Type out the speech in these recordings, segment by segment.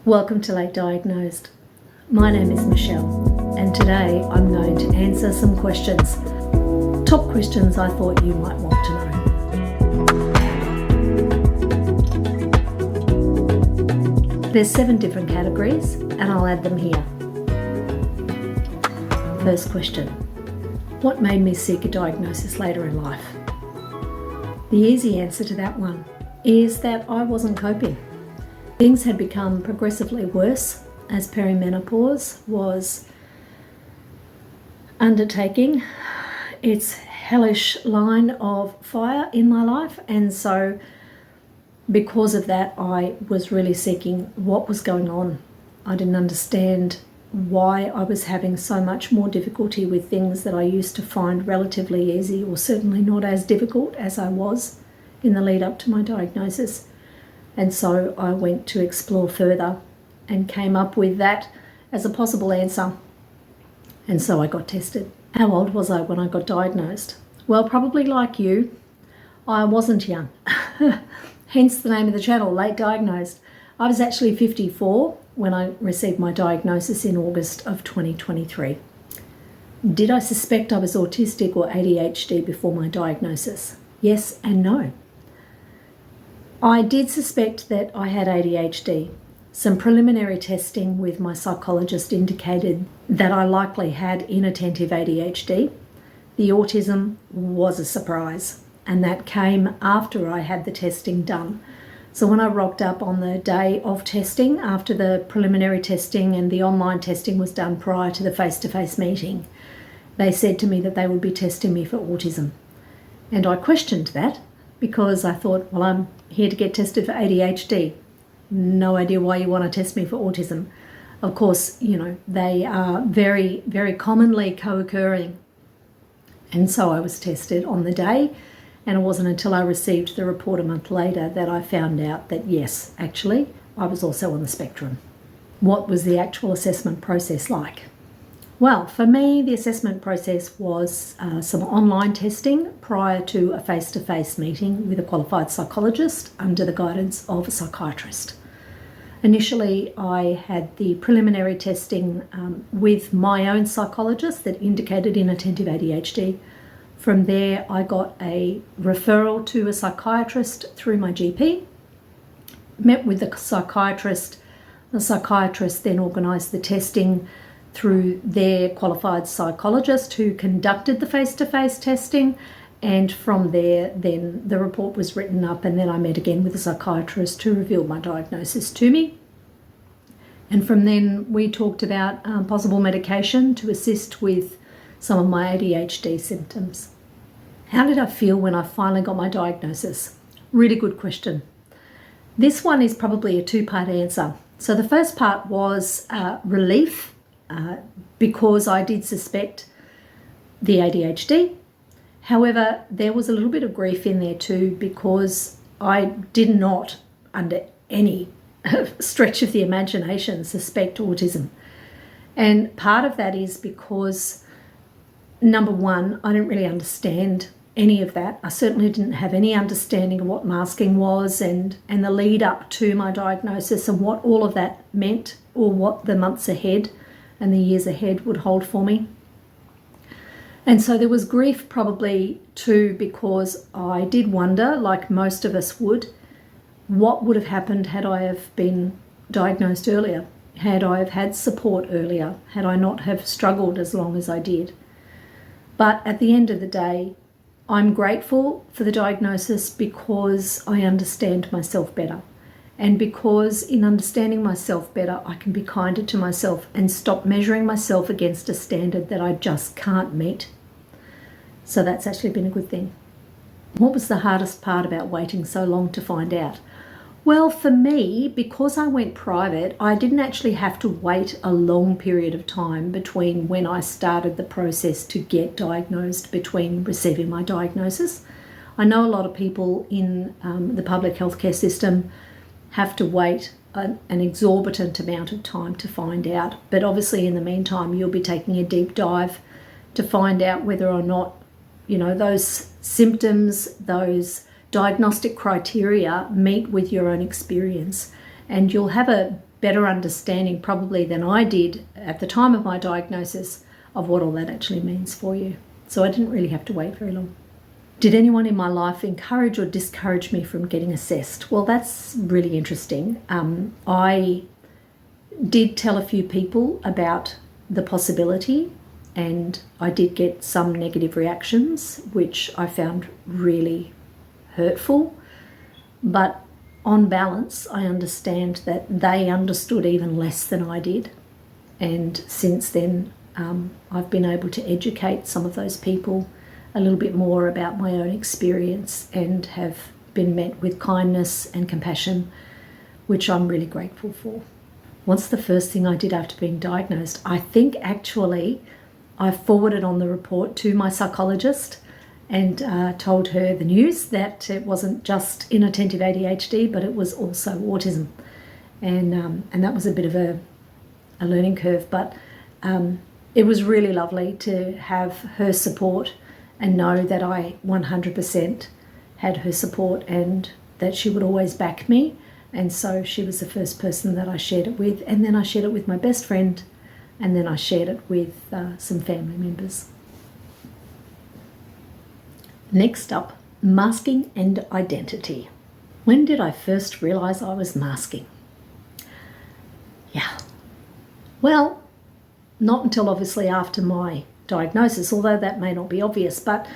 Welcome to Late Diagnosed. My name is Michelle, and today I'm going to answer some questions. Top questions I thought you might want to know. There's 7 different categories, and I'll add them here. First question: what made me seek a diagnosis later in life? The easy answer to that one is that I wasn't coping. Things had become progressively worse as perimenopause was undertaking its hellish line of fire in my life, and so because of that I was really seeking what was going on. I didn't understand why I was having so much more difficulty with things that I used to find relatively easy, or certainly not as difficult as I was in the lead up to my diagnosis. And so I went to explore further and came up with that as a possible answer. And so I got tested. How old was I when I got diagnosed? Well, probably like you, I wasn't young. Hence the name of the channel, Late Diagnosed. I was actually 54 when I received my diagnosis in August of 2023. Did I suspect I was autistic or ADHD before my diagnosis? Yes and no. I did suspect that I had ADHD. Some preliminary testing with my psychologist indicated that I likely had inattentive ADHD. The autism was a surprise, and that came after I had the testing done. So when I rocked up on the day of testing, after the preliminary testing and the online testing was done prior to the face-to-face meeting, they said to me that they would be testing me for autism. And I questioned that because I thought, well, I'm here to get tested for ADHD. No idea why you want to test me for autism. Of course, they are very, very commonly co-occurring. And so I was tested on the day, and it wasn't until I received the report a month later that I found out that yes, actually, I was also on the spectrum. What was the actual assessment process like? Well, for me, the assessment process was some online testing prior to a face-to-face meeting with a qualified psychologist under the guidance of a psychiatrist. Initially, I had the preliminary testing with my own psychologist that indicated inattentive ADHD. From there, I got a referral to a psychiatrist through my GP, met with the psychiatrist. The psychiatrist then organised the testing through their qualified psychologist who conducted the face-to-face testing, and from there then the report was written up, and then I met again with the psychiatrist who revealed my diagnosis to me. And from then we talked about possible medication to assist with some of my ADHD symptoms. How did I feel when I finally got my diagnosis? Really good question. This one is probably a 2-part answer. So the first part was relief, because I did suspect the ADHD. However, there was a little bit of grief in there too, because I did not, under any stretch of the imagination, suspect autism. And part of that is because, number one, I didn't really understand any of that. I certainly didn't have any understanding of what masking was and the lead up to my diagnosis and what all of that meant, or what the months ahead and the years ahead would hold for me. And so there was grief probably too, because I did wonder, like most of us would, what would have happened had I have been diagnosed earlier, had I have had support earlier, had I not have struggled as long as I did. But at the end of the day, I'm grateful for the diagnosis because I understand myself better. And because in understanding myself better, I can be kinder to myself and stop measuring myself against a standard that I just can't meet. So that's actually been a good thing. What was the hardest part about waiting so long to find out? Well, for me, because I went private, I didn't actually have to wait a long period of time between when I started the process to get diagnosed, between receiving my diagnosis. I know a lot of people in the public healthcare system have to wait an exorbitant amount of time to find out. But obviously in the meantime, you'll be taking a deep dive to find out whether or not, those symptoms, those diagnostic criteria meet with your own experience. And you'll have a better understanding probably than I did at the time of my diagnosis of what all that actually means for you. So I didn't really have to wait very long. Did anyone in my life encourage or discourage me from getting assessed? Well, that's really interesting. I did tell a few people about the possibility, and I did get some negative reactions, which I found really hurtful. But on balance, I understand that they understood even less than I did. And since then, I've been able to educate some of those people a little bit more about my own experience and have been met with kindness and compassion, which I'm really grateful for. What's the first thing I did after being diagnosed? I think actually I forwarded on the report to my psychologist and told her the news that it wasn't just inattentive ADHD, but it was also autism. And that was a bit of a learning curve, but it was really lovely to have her support and know that I 100% had her support and that she would always back me. And so she was the first person that I shared it with, and then I shared it with my best friend, and then I shared it with some family members. Next up, masking and identity. When did I first realise I was masking? Yeah, well, not until obviously after my diagnosis, although that may not be obvious, but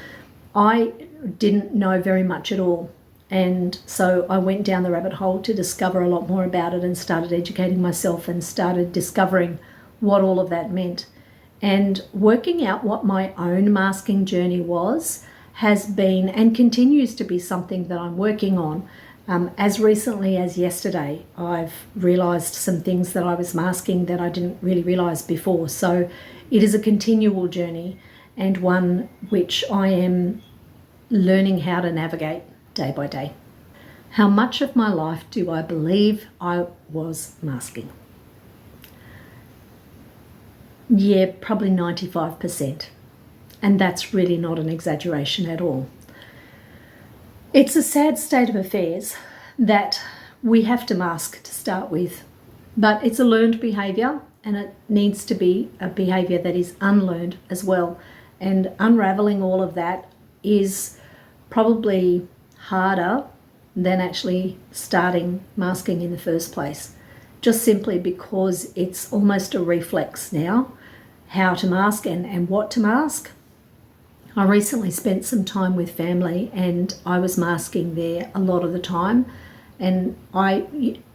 I didn't know very much at all. And so I went down the rabbit hole to discover a lot more about it and started educating myself and started discovering what all of that meant. And working out what my own masking journey was has been and continues to be something that I'm working on. As recently as yesterday, I've realised some things that I was masking that I didn't really realise before. So it is a continual journey and one which I am learning how to navigate day by day. How much of my life do I believe I was masking? Yeah, probably 95%. And that's really not an exaggeration at all. It's a sad state of affairs that we have to mask to start with, but it's a learned behaviour and it needs to be a behaviour that is unlearned as well. And unravelling all of that is probably harder than actually starting masking in the first place, just simply because it's almost a reflex now, how to mask and what to mask. I recently spent some time with family and I was masking there a lot of the time. And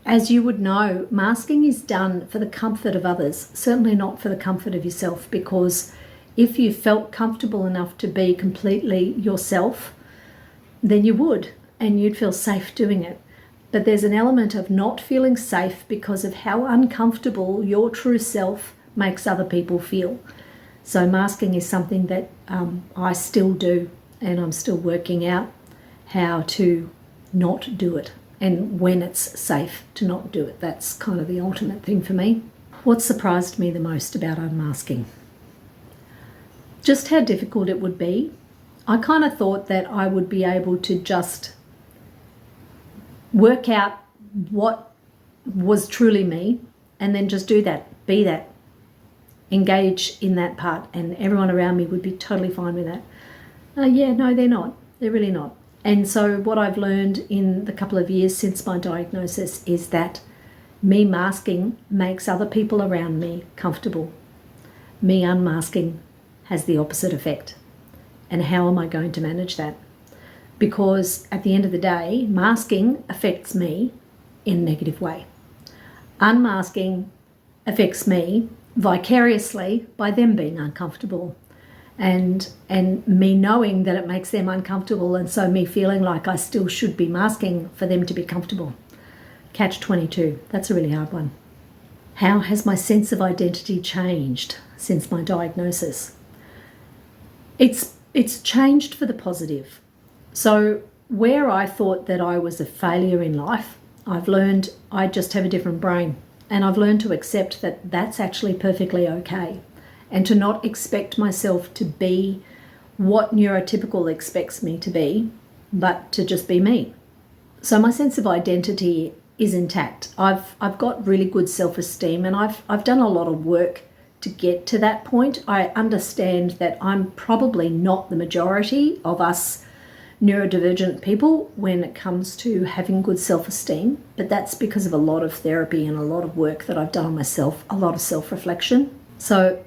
as you would know, masking is done for the comfort of others, certainly not for the comfort of yourself, because if you felt comfortable enough to be completely yourself, then you would, and you'd feel safe doing it. But there's an element of not feeling safe because of how uncomfortable your true self makes other people feel. So masking is something that I still do, and I'm still working out how to not do it and when it's safe to not do it. That's kind of the ultimate thing for me. What surprised me the most about unmasking? Just how difficult it would be. I kind of thought that I would be able to just work out what was truly me and then just do that, be that, engage in that part, and everyone around me would be totally fine with that. Yeah, no, they're not. They're really not. And so what I've learned in the couple of years since my diagnosis is that me masking makes other people around me comfortable. Me unmasking has the opposite effect. And how am I going to manage that? Because at the end of the day, masking affects me in a negative way. Unmasking affects me vicariously by them being uncomfortable and me knowing that it makes them uncomfortable, and so me feeling like I still should be masking for them to be comfortable. Catch-22, that's a really hard one. How has my sense of identity changed since my diagnosis? It's changed for the positive. So where I thought that I was a failure in life, I've learned I just have a different brain. And I've learned to accept that that's actually perfectly okay, and to not expect myself to be what neurotypical expects me to be, but to just be me. So my sense of identity is intact. I've got really good self-esteem, and I've done a lot of work to get to that point. I understand that I'm probably not the majority of us neurodivergent people when it comes to having good self-esteem, but that's because of a lot of therapy and a lot of work that I've done on myself, a lot of self-reflection. So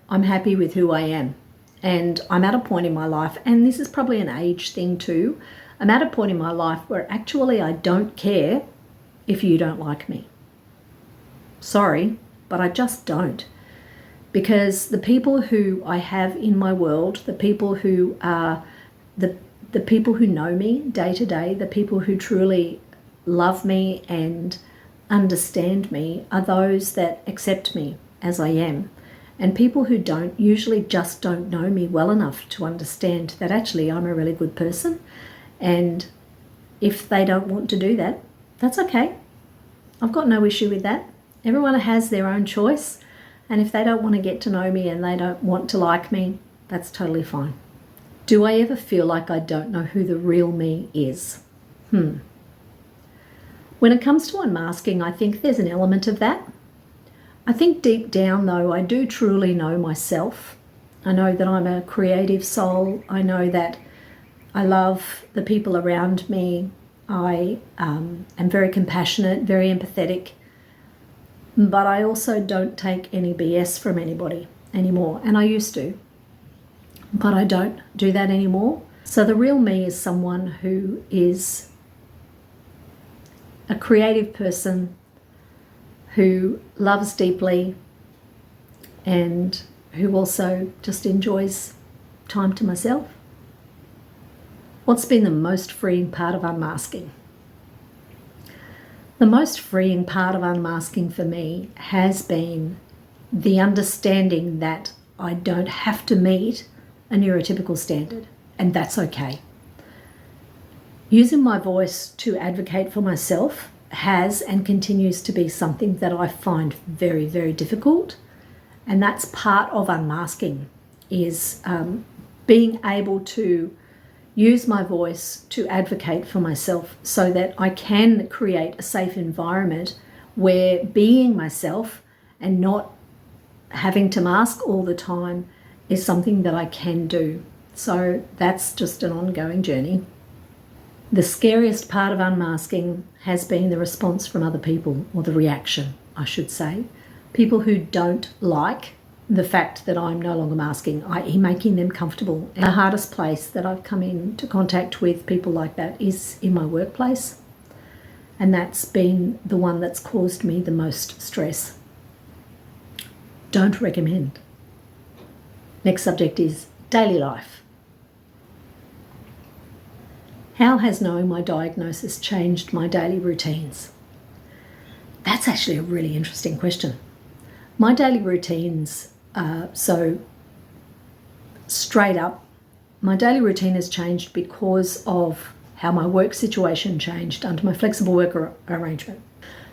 I'm happy with who I am, and I'm at a point in my life, and this is probably an age thing too, I'm at a point in my life where actually I don't care if you don't like me. Sorry, but I just don't. Because the people who I have in my world, the people who are the people who know me day to day, the people who truly love me and understand me, are those that accept me as I am. And people who don't usually just don't know me well enough to understand that actually I'm a really good person. And if they don't want to do that, that's okay. I've got no issue with that. Everyone has their own choice. And if they don't want to get to know me and they don't want to like me, that's totally fine. Do I ever feel like I don't know who the real me is? When it comes to unmasking, I think there's an element of that. I think deep down, though, I do truly know myself. I know that I'm a creative soul. I know that I love the people around me. I am very compassionate, very empathetic. But I also don't take any BS from anybody anymore. And I used to. But I don't do that anymore. So the real me is someone who is a creative person who loves deeply and who also just enjoys time to myself. What's been the most freeing part of unmasking? The most freeing part of unmasking for me has been the understanding that I don't have to meet a neurotypical standard, and that's okay. Using my voice to advocate for myself has and continues to be something that I find very, very difficult, and that's part of unmasking, is being able to use my voice to advocate for myself so that I can create a safe environment where being myself and not having to mask all the time is something that I can do. So that's just an ongoing journey. The scariest part of unmasking has been the response from other people, or the reaction, I should say. People who don't like the fact that I'm no longer masking, i.e. making them comfortable. And the hardest place that I've come into contact with people like that is in my workplace. And that's been the one that's caused me the most stress. Don't recommend. Next subject is daily life. How has knowing my diagnosis changed my daily routines? That's actually a really interesting question. My daily routines, so straight up, my daily routine has changed because of how my work situation changed under my flexible work arrangement.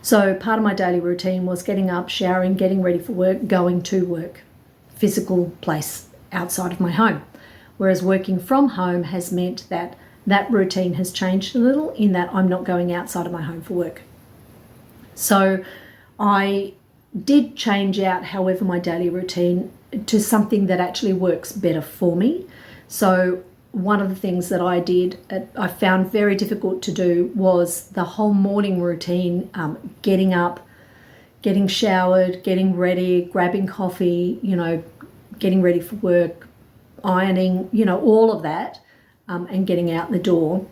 So part of my daily routine was getting up, showering, getting ready for work, going to work, physical place outside of my home. Whereas working from home has meant that that routine has changed a little, in that I'm not going outside of my home for work. So I did change out, however, my daily routine to something that actually works better for me. So one of the things that I did, I found very difficult to do, was the whole morning routine, getting up, getting showered, getting ready, grabbing coffee, getting ready for work, ironing, all of that, and getting out the door.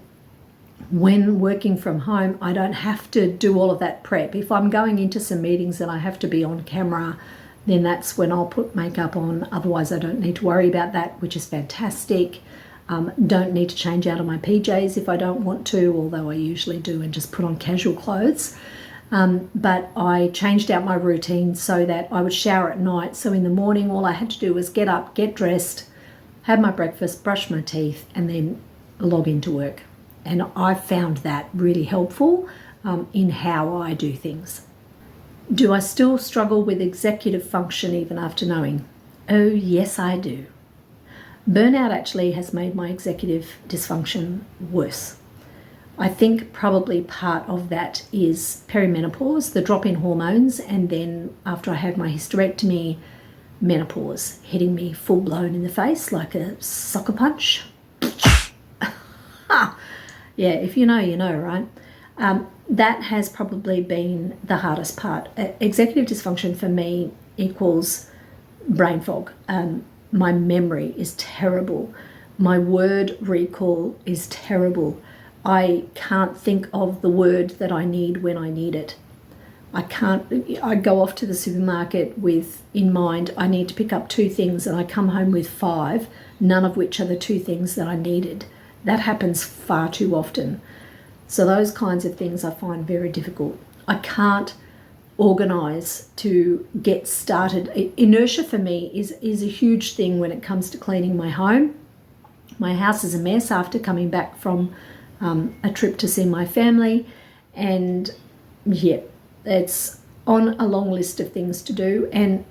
When working from home, I don't have to do all of that prep. If I'm going into some meetings and I have to be on camera, then that's when I'll put makeup on. Otherwise, I don't need to worry about that, which is fantastic. Don't need to change out of my PJs if I don't want to, although I usually do and just put on casual clothes. But I changed out my routine so that I would shower at night. So in the morning, all I had to do was get up, get dressed, have my breakfast, brush my teeth, and then log into work. And I found that really helpful in how I do things. Do I still struggle with executive function even after knowing? Oh, yes, I do. Burnout actually has made my executive dysfunction worse. I think probably part of that is perimenopause, the drop in hormones, and then after I had my hysterectomy, menopause hitting me full blown in the face like a sucker punch. Yeah, if you know, you know, right? That has probably been the hardest part. Executive dysfunction for me equals brain fog. My memory is terrible. My word recall is terrible. I can't think of the word that I need when I need it. I go off to the supermarket with in mind I need to pick up 2 things and I come home with 5, none of which are the 2 things that I needed. That happens far too often. So those kinds of things I find very difficult. I can't organise to get started. Inertia for me is a huge thing when it comes to cleaning my home. My house is a mess after coming back from a trip to see my family, and yeah, it's on a long list of things to do, and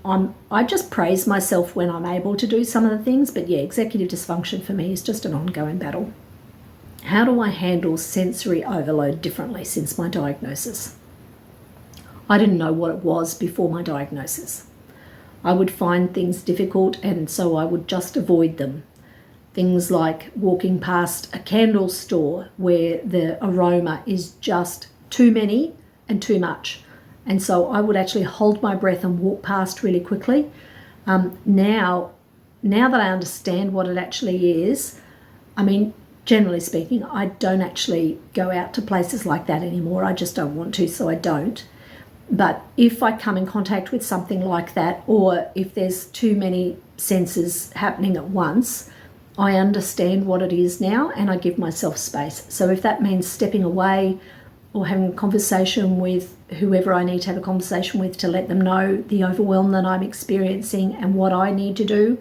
I just praise myself when I'm able to do some of the things, but yeah, executive dysfunction for me is just an ongoing battle. How do I handle sensory overload differently since my diagnosis? I didn't know what it was before my diagnosis. I would find things difficult, and so I would just avoid them. Things like walking past a candle store where the aroma is just too many and too much. And so I would actually hold my breath and walk past really quickly. Now that I understand what it actually is, I mean, generally speaking, I don't actually go out to places like that anymore. I just don't want to, so I don't. But if I come in contact with something like that, or if there's too many senses happening at once, I understand what it is now and I give myself space. So if that means stepping away or having a conversation with whoever I need to have a conversation with to let them know the overwhelm that I'm experiencing and what I need to do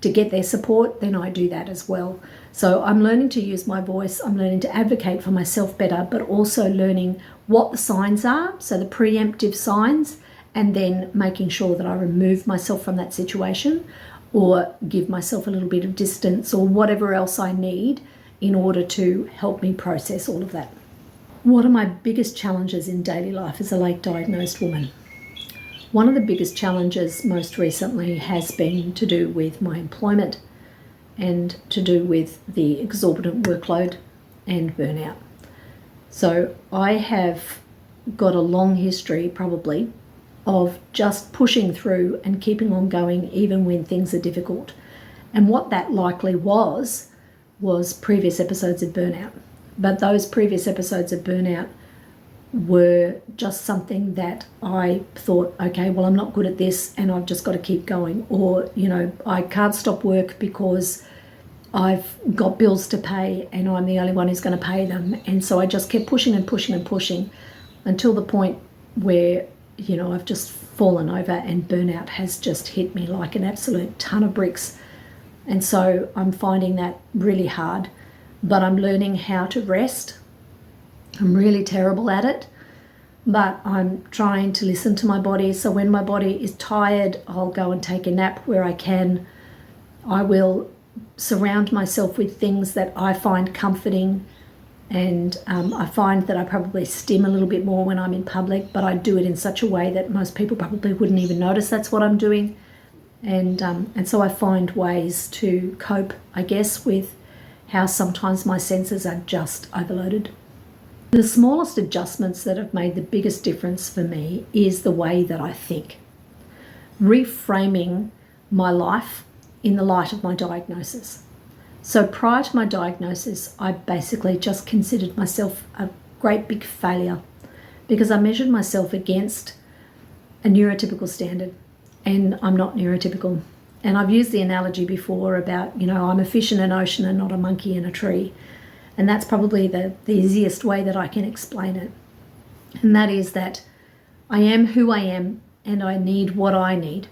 to get their support, then I do that as well. So I'm learning to use my voice, I'm learning to advocate for myself better, but also learning what the signs are, so the preemptive signs, and then making sure that I remove myself from that situation or give myself a little bit of distance or whatever else I need in order to help me process all of that. What are my biggest challenges in daily life as a late diagnosed woman? One of the biggest challenges most recently has been to do with my employment and to do with the exorbitant workload and burnout. So I have got a long history probably of just pushing through and keeping on going even when things are difficult. And what that likely was previous episodes of burnout. But those previous episodes of burnout were just something that I thought, okay, well, I'm not good at this and I've just got to keep going. Or, you know, I can't stop work because I've got bills to pay and I'm the only one who's going to pay them. And so I just kept pushing and pushing and pushing until the point where, you know, I've just fallen over and burnout has just hit me like an absolute ton of bricks. And so I'm finding that really hard, but I'm learning how to rest. I'm really terrible at it, but I'm trying to listen to my body. So when my body is tired, I'll go and take a nap where I can. I will surround myself with things that I find comforting, and I find that I probably stim a little bit more when I'm in public, but I do it in such a way that most people probably wouldn't even notice that's what I'm doing. And so I find ways to cope, I guess, with how sometimes my senses are just overloaded. The smallest adjustments that have made the biggest difference for me is the way that I think. Reframing my life in the light of my diagnosis. So prior to my diagnosis, I basically just considered myself a great big failure because I measured myself against a neurotypical standard, and I'm not neurotypical. And I've used the analogy before about, you know, I'm a fish in an ocean and not a monkey in a tree. And that's probably the easiest way that I can explain it. And that is that I am who I am and I need what I need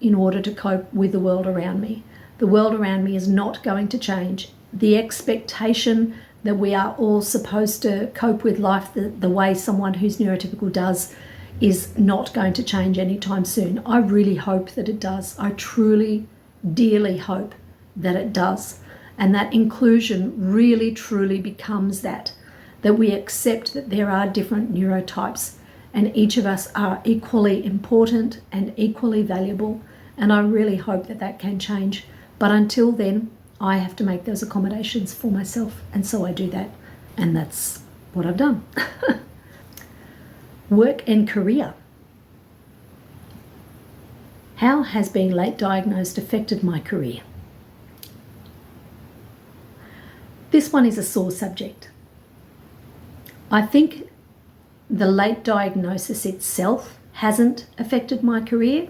in order to cope with the world around me. The world around me is not going to change. The expectation that we are all supposed to cope with life the way someone who's neurotypical does is not going to change anytime soon. I really hope that it does. I truly, dearly hope that it does. And that inclusion really, truly becomes that that we accept that there are different neurotypes and each of us are equally important and equally valuable. And I really hope that that can change. But until then, I have to make those accommodations for myself. And so I do that. And that's what I've done. Work and career. How has being late diagnosed affected my career? This one is a sore subject. I think the late diagnosis itself hasn't affected my career.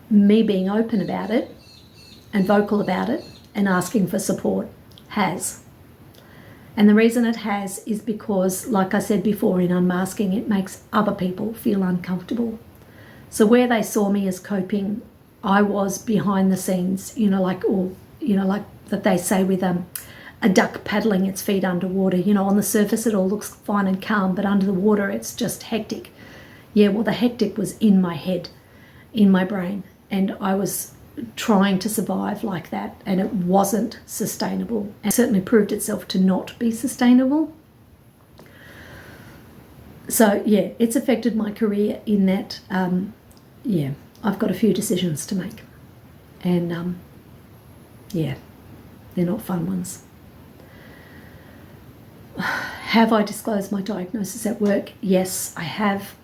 Me being open about it and vocal about it and asking for support has. And the reason it has is because, like I said before in Unmasking, it makes other people feel uncomfortable. So where they saw me as coping, I was behind the scenes, like that they say with a duck paddling its feet underwater. On the surface it all looks fine and calm, but under the water it's just hectic. Yeah, well, the hectic was in my head, in my brain, and I was trying to survive like that, and it wasn't sustainable, and certainly proved itself to not be sustainable. So yeah, it's affected my career in that I've got a few decisions to make, and they're not fun ones. Have I disclosed my diagnosis at work? Yes, I have.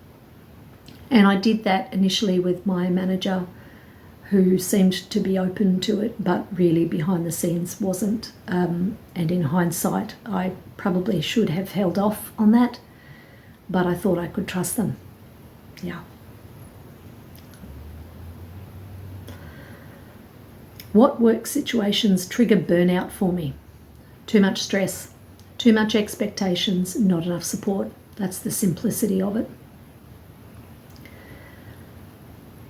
And I did that initially with my manager, who seemed to be open to it, but really behind the scenes wasn't. And in hindsight, I probably should have held off on that, but I thought I could trust them. Yeah. What work situations trigger burnout for me? Too much stress, too much expectations, not enough support. That's the simplicity of it.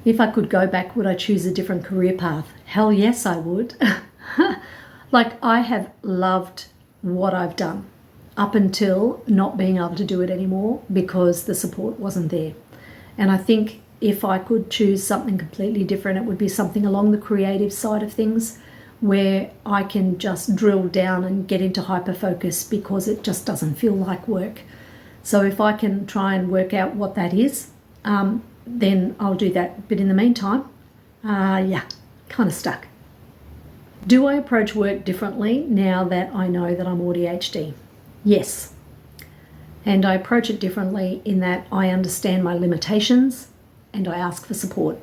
If I could go back, would I choose a different career path? Hell yes, I would. I have loved what I've done up until not being able to do it anymore because the support wasn't there. And I think if I could choose something completely different, it would be something along the creative side of things where I can just drill down and get into hyperfocus because it just doesn't feel like work. So if I can try and work out what that is, then I'll do that. But in the meantime, kind of stuck. Do I approach work differently now that I know that I'm ADHD? Yes. And I approach it differently in that I understand my limitations and I ask for support.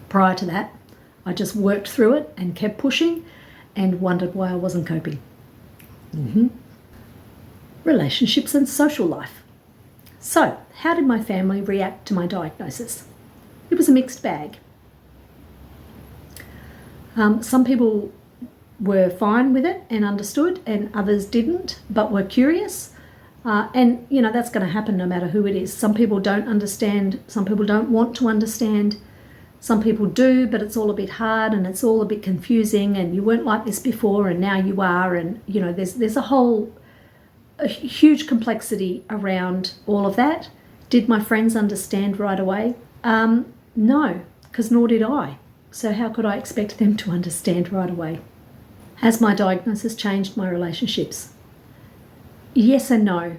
Prior to that, I just worked through it and kept pushing and wondered why I wasn't coping. Relationships and social life. So, how did my family react to my diagnosis? It was a mixed bag. Some people were fine with it and understood, and others didn't, but were curious. And that's going to happen no matter who it is. Some people don't understand, some people don't want to understand, some people do, but it's all a bit hard and it's all a bit confusing, and you weren't like this before and now you are, and there's a huge complexity around all of that. Did my friends understand right away? No, because nor did I. So how could I expect them to understand right away? Has my diagnosis changed my relationships? Yes and no.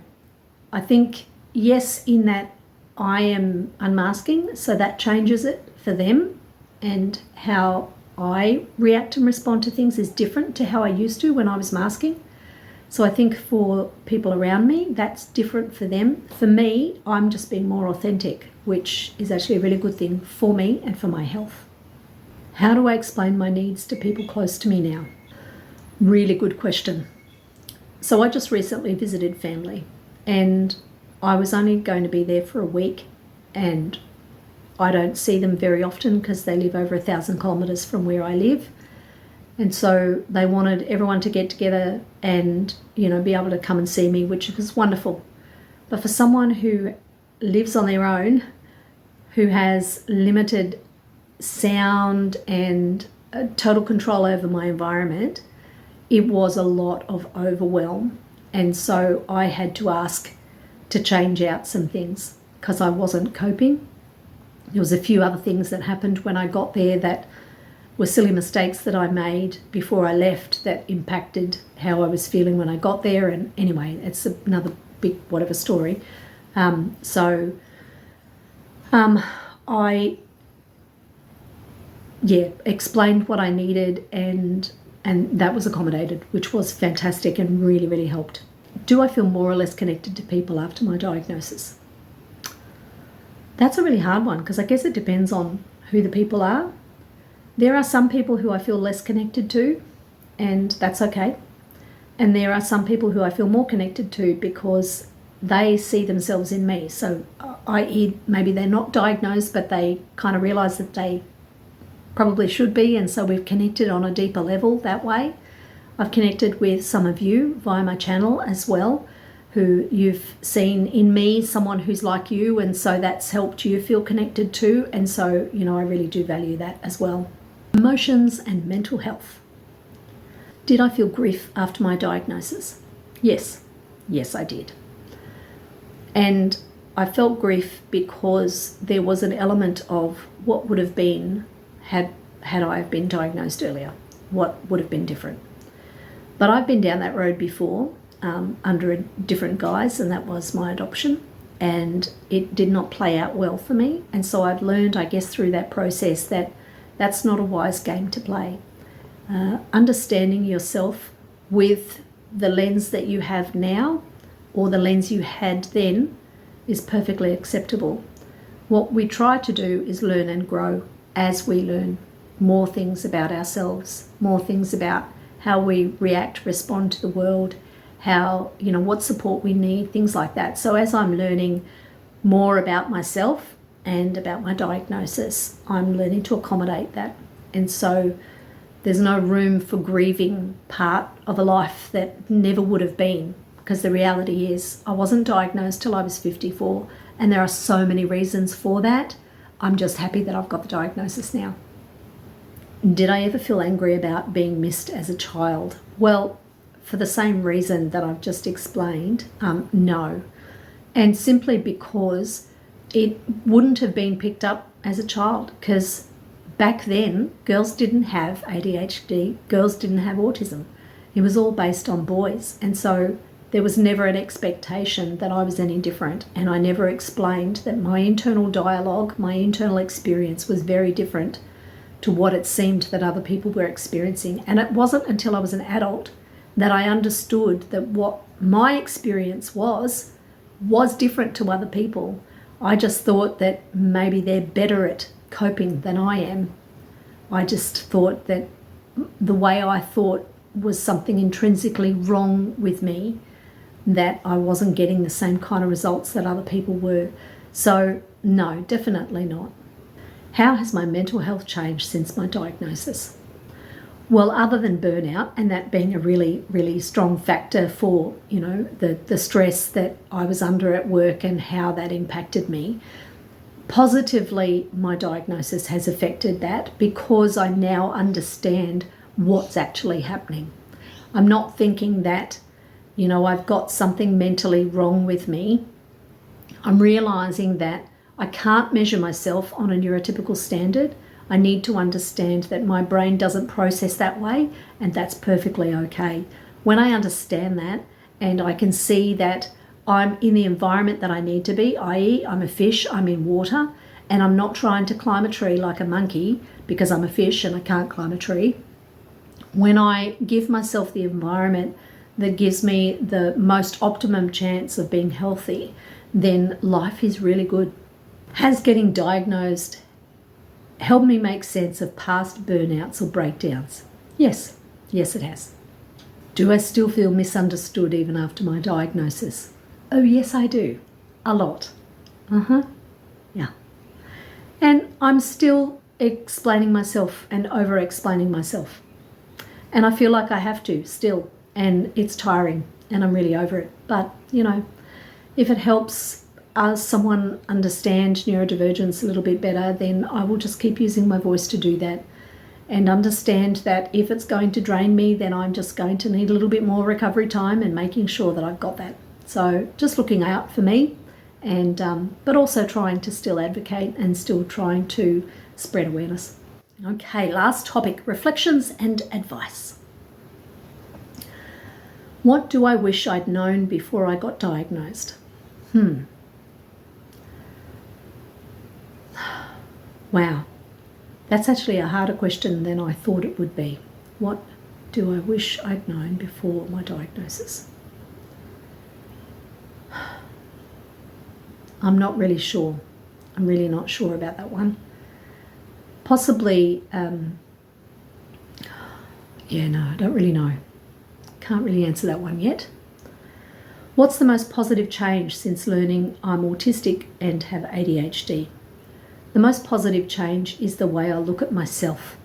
I think yes, in that I am unmasking, so that changes it for them, and how I react and respond to things is different to how I used to when I was masking. So I think for people around me, that's different for them. For me, I'm just being more authentic, which is actually a really good thing for me and for my health. How do I explain my needs to people close to me now? Really good question. So I just recently visited family, and I was only going to be there for a week, and I don't see them very often because they live over 1,000 kilometres from where I live. And so they wanted everyone to get together and, be able to come and see me, which was wonderful. But for someone who lives on their own, who has limited sound and total control over my environment, it was a lot of overwhelm. And so I had to ask to change out some things because I wasn't coping. There was a few other things that happened when I got there that were silly mistakes that I made before I left that impacted how I was feeling when I got there. And anyway, it's another big whatever story. I explained what I needed, and that was accommodated, which was fantastic and really, really helped. Do I feel more or less connected to people after my diagnosis? That's a really hard one, because I guess it depends on who the people are. There are some people who I feel less connected to, and that's okay. And there are some people who I feel more connected to because they see themselves in me. So, i.e., maybe they're not diagnosed, but they kind of realise that they probably should be, and so we've connected on a deeper level that way. I've connected with some of you via my channel as well, who you've seen in me someone who's like you, and so that's helped you feel connected too. And so, I really do value that as well. Emotions and mental health. Did I feel grief after my diagnosis? Yes, I did. And I felt grief because there was an element of what would have been had I have been diagnosed earlier. What would have been different? But I've been down that road before, under a different guise, and that was my adoption, and it did not play out well for me. And so I've learned, I guess, through that process that that's not a wise game to play. Understanding yourself with the lens that you have now, or the lens you had then, is perfectly acceptable. What we try to do is learn and grow as we learn more things about ourselves, more things about how we react, respond to the world, how, what support we need, things like that. So as I'm learning more about myself and about my diagnosis, I'm learning to accommodate that. And so there's no room for grieving part of a life that never would have been, because the reality is I wasn't diagnosed till I was 54, and there are so many reasons for that. I'm just happy that I've got the diagnosis now. Did I ever feel angry about being missed as a child? Well, for the same reason that I've just explained, no. And simply because it wouldn't have been picked up as a child, because back then girls didn't have ADHD, girls didn't have autism. It was all based on boys, and so there was never an expectation that I was any different, and I never explained that my internal dialogue, my internal experience was very different to what it seemed that other people were experiencing. And it wasn't until I was an adult that I understood that what my experience was different to other people. I just thought that maybe they're better at coping than I am. I just thought that the way I thought was something intrinsically wrong with me, that I wasn't getting the same kind of results that other people were. So no, definitely not. How has my mental health changed since my diagnosis? Well, other than burnout, and that being a really, really strong factor for, the stress that I was under at work and how that impacted me, positively my diagnosis has affected that, because I now understand what's actually happening. I'm not thinking that, I've got something mentally wrong with me. I'm realising that I can't measure myself on a neurotypical standard. I need to understand that my brain doesn't process that way, and that's perfectly okay. When I understand that, and I can see that I'm in the environment that I need to be, i.e. I'm a fish, I'm in water, and I'm not trying to climb a tree like a monkey because I'm a fish and I can't climb a tree. When I give myself the environment that gives me the most optimum chance of being healthy, then life is really good. Has getting diagnosed helped me make sense of past burnouts or breakdowns? Yes, it has. Do I still feel misunderstood even after my diagnosis? Oh yes, I do. A lot. Yeah. And I'm still explaining myself and over-explaining myself. And I feel like I have to still, and it's tiring, and I'm really over it. But, if it helps someone understand neurodivergence a little bit better, then I will just keep using my voice to do that, and understand that if it's going to drain me, then I'm just going to need a little bit more recovery time, and making sure that I've got that. So just looking out for me, and but also trying to still advocate and still trying to spread awareness. Okay, last topic, reflections and advice. What do I wish I'd known before I got diagnosed? Wow, that's actually a harder question than I thought it would be. What do I wish I'd known before my diagnosis? I'm not really sure. I'm really not sure about that one. Possibly, I don't really know. Can't really answer that one yet. What's the most positive change since learning I'm autistic and have ADHD? The most positive change is the way I look at myself.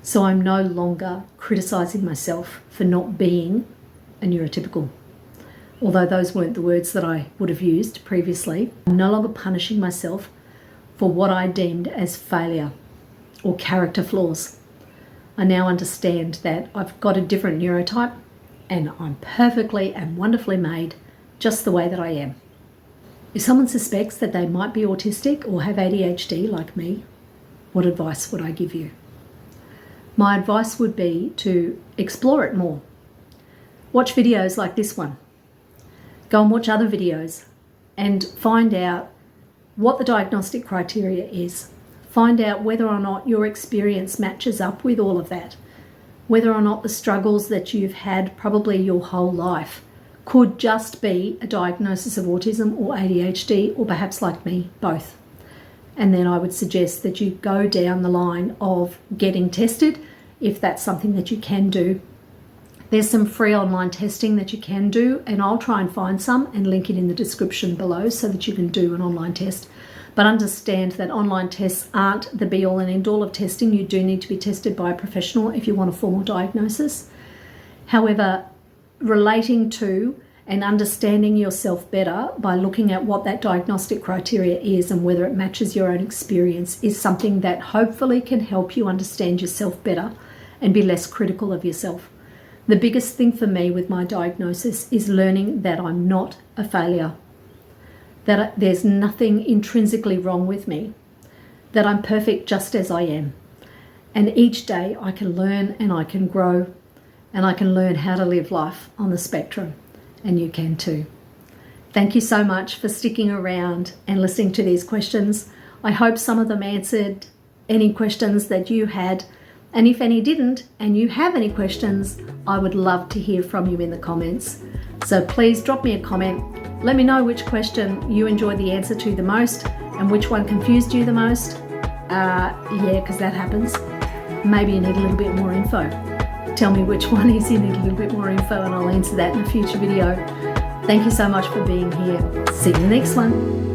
So I'm no longer criticising myself for not being a neurotypical. Although those weren't the words that I would have used previously. I'm no longer punishing myself for what I deemed as failure or character flaws. I now understand that I've got a different neurotype and I'm perfectly and wonderfully made just the way that I am. If someone suspects that they might be autistic or have ADHD like me, what advice would I give you? My advice would be to explore it more. Watch videos like this one. Go and watch other videos and find out what the diagnostic criteria is. Find out whether or not your experience matches up with all of that. Whether or not the struggles that you've had probably your whole life could just be a diagnosis of autism or ADHD, or perhaps like me, both. And then I would suggest that you go down the line of getting tested if that's something that you can do. There's some free online testing that you can do, and I'll try and find some and link it in the description below so that you can do an online test. But understand that online tests aren't the be-all and end-all of testing. You do need to be tested by a professional if you want a formal diagnosis. However, relating to and understanding yourself better by looking at what that diagnostic criteria is and whether it matches your own experience is something that hopefully can help you understand yourself better and be less critical of yourself. The biggest thing for me with my diagnosis is learning that I'm not a failure, that there's nothing intrinsically wrong with me, that I'm perfect just as I am. And each day I can learn and I can grow and I can learn how to live life on the spectrum, and you can too. Thank you so much for sticking around and listening to these questions. I hope some of them answered any questions that you had, and if any didn't and you have any questions, I would love to hear from you in the comments. So please drop me a comment. Let me know which question you enjoyed the answer to the most and which one confused you the most. Because that happens. Maybe you need a little bit more info. Tell me which one is you need a little bit more info and I'll answer that in a future video. Thank you so much for being here. See you in the next one.